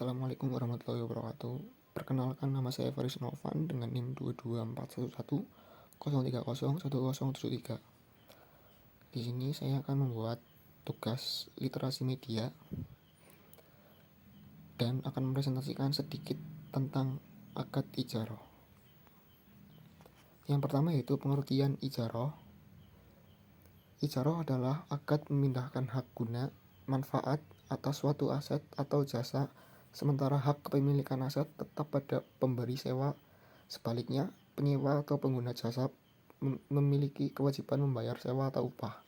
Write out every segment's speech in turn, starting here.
Assalamualaikum warahmatullahi wabarakatuh. Perkenalkan, nama saya Faris Novan dengan NIM 22411 0301073. Di sini saya akan membuat tugas literasi media dan akan mempresentasikan sedikit tentang akad ijarah. Yang pertama yaitu pengertian ijarah. Ijarah adalah akad memindahkan hak guna manfaat atas suatu aset atau jasa, sementara hak kepemilikan aset tetap pada pemberi sewa. Sebaliknya, penyewa atau pengguna jasa memiliki kewajiban membayar sewa atau upah.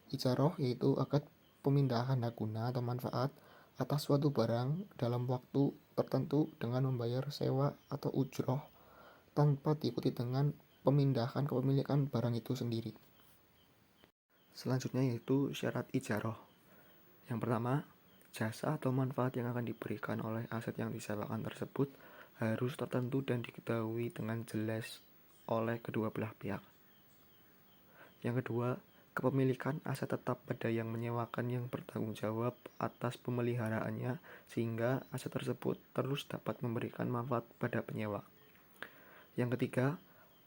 Ijarah yaitu akad pemindahan hak guna atau manfaat atas suatu barang dalam waktu tertentu dengan membayar sewa atau ujroh tanpa diikuti dengan pemindahan kepemilikan barang itu sendiri. Selanjutnya yaitu syarat ijarah. Yang pertama, jasa atau manfaat yang akan diberikan oleh aset yang disewakan tersebut harus tertentu dan diketahui dengan jelas oleh kedua belah pihak. Yang kedua, kepemilikan aset tetap pada yang menyewakan yang bertanggung jawab atas pemeliharaannya sehingga aset tersebut terus dapat memberikan manfaat pada penyewa. Yang ketiga,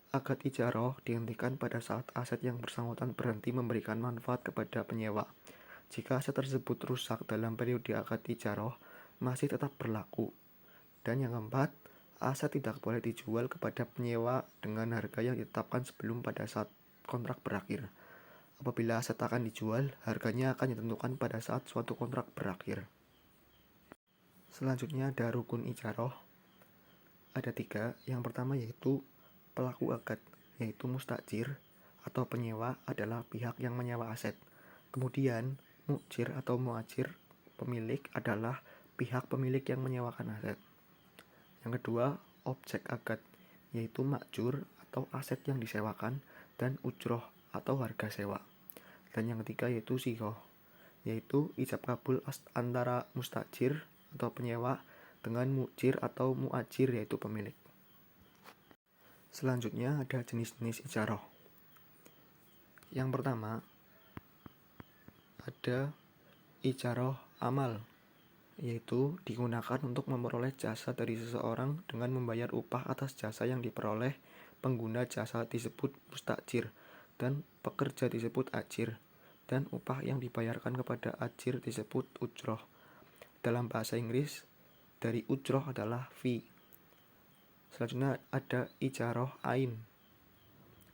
akad ijarah dihentikan pada saat aset yang bersangkutan berhenti memberikan manfaat kepada penyewa. Jika aset tersebut rusak dalam periode akad ijarah, masih tetap berlaku. Dan yang keempat, aset tidak boleh dijual kepada penyewa dengan harga yang ditetapkan sebelum pada saat kontrak berakhir. Apabila aset akan dijual, harganya akan ditentukan pada saat suatu kontrak berakhir. Selanjutnya ada rukun ijarah. Ada 3. Yang pertama yaitu pelaku akad, yaitu mustajir atau penyewa adalah pihak yang menyewa aset. Kemudian mukjir atau muajir, pemilik adalah pihak pemilik yang menyewakan aset. Yang kedua, objek akad, yaitu makjur atau aset yang disewakan, dan ujroh atau harga sewa. Dan yang ketiga yaitu sighoh, yaitu ijab kabul antara mustajir atau penyewa dengan mukjir atau muajir, yaitu pemilik. Selanjutnya ada jenis-jenis ijarah. Yang pertama ada ijarah amal, yaitu digunakan untuk memperoleh jasa dari seseorang dengan membayar upah atas jasa yang diperoleh. Pengguna jasa disebut mustajir dan pekerja disebut ajir, dan upah yang dibayarkan kepada ajir disebut ujroh. Dalam bahasa Inggris, dari ujroh adalah fee. Selanjutnya ada ijarah ain,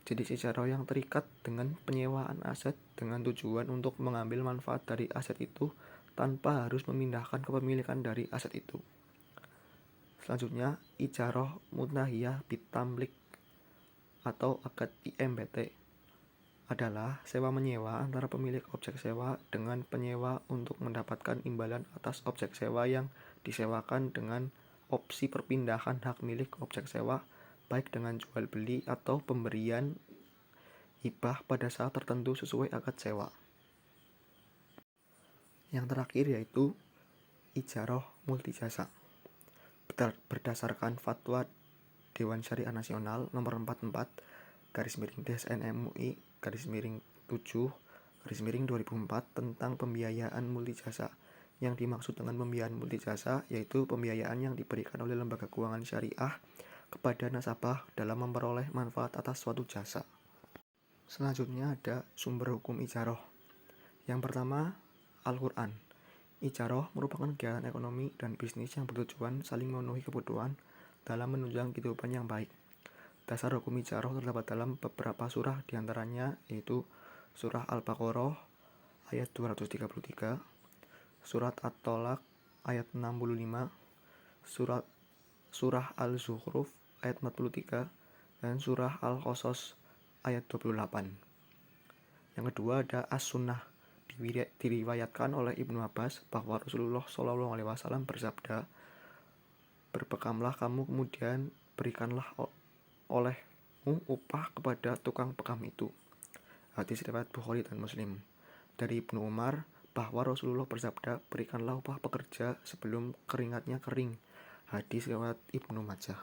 jenis ijarah yang terikat dengan penyewaan aset dengan tujuan untuk mengambil manfaat dari aset itu tanpa harus memindahkan kepemilikan dari aset itu. Selanjutnya, ijarah muntahiyah bitamlik atau akad IMBT adalah sewa menyewa antara pemilik objek sewa dengan penyewa untuk mendapatkan imbalan atas objek sewa yang disewakan dengan opsi perpindahan hak milik objek sewa, baik dengan jual beli atau pemberian hibah pada saat tertentu sesuai akad sewa. Yang terakhir yaitu ijarah multijasa. Berdasarkan fatwa Dewan Syariah Nasional nomor 44/DSN-MUI/7/2004 tentang pembiayaan multijasa. Yang dimaksud dengan pembiayaan multijasa yaitu pembiayaan yang diberikan oleh lembaga keuangan syariah kepada nasabah dalam memperoleh manfaat atas suatu jasa. Selanjutnya ada sumber hukum ijarah. Yang pertama, Al-Quran. Ijarah merupakan kegiatan ekonomi dan bisnis yang bertujuan saling memenuhi kebutuhan dalam menunjang kehidupan yang baik. Dasar hukum ijarah terdapat dalam beberapa surah, diantaranya yaitu surah Al-Baqarah ayat 233, surat At-Tolaq ayat 65, surah Al-Zukhruf ayat 43, dan surah Al-Qasas ayat 28. Yang kedua ada As-Sunnah. Diriwayatkan oleh Ibnu Abbas bahwa Rasulullah SAW bersabda, "Berpekamlah kamu, kemudian berikanlah olehmu upah kepada tukang pekam itu." Hadis riwayat Bukhari dan Muslim. Dari Ibnu Umar bahwa Rasulullah bersabda, "Berikanlah upah pekerja sebelum keringatnya kering." Hadis riwayat Ibnu Majah.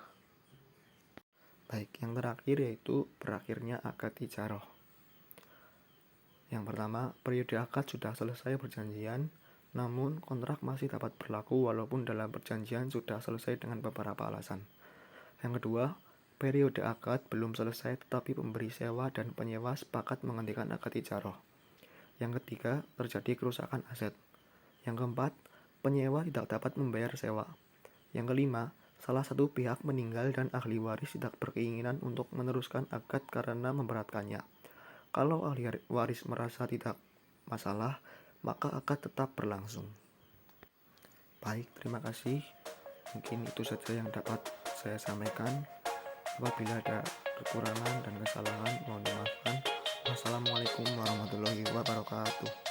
Baik, yang terakhir yaitu berakhirnya akad ijarah. Yang pertama, periode akad sudah selesai perjanjian, Namun, kontrak masih dapat berlaku walaupun dalam perjanjian sudah selesai dengan beberapa alasan. Yang kedua, periode akad belum selesai tetapi pemberi sewa dan penyewa sepakat menghentikan akad ijarah. Yang ketiga, terjadi kerusakan aset. Yang keempat, penyewa tidak dapat membayar sewa. Yang kelima, salah satu pihak meninggal dan ahli waris tidak berkeinginan untuk meneruskan akad karena memberatkannya. Kalau ahli waris merasa tidak masalah, maka akad tetap berlangsung. Baik, terima kasih. Mungkin itu saja yang dapat saya sampaikan. Apabila ada kekurangan dan kesalahan, mohon dimaafkan. Wassalamualaikum warahmatullahi wabarakatuh.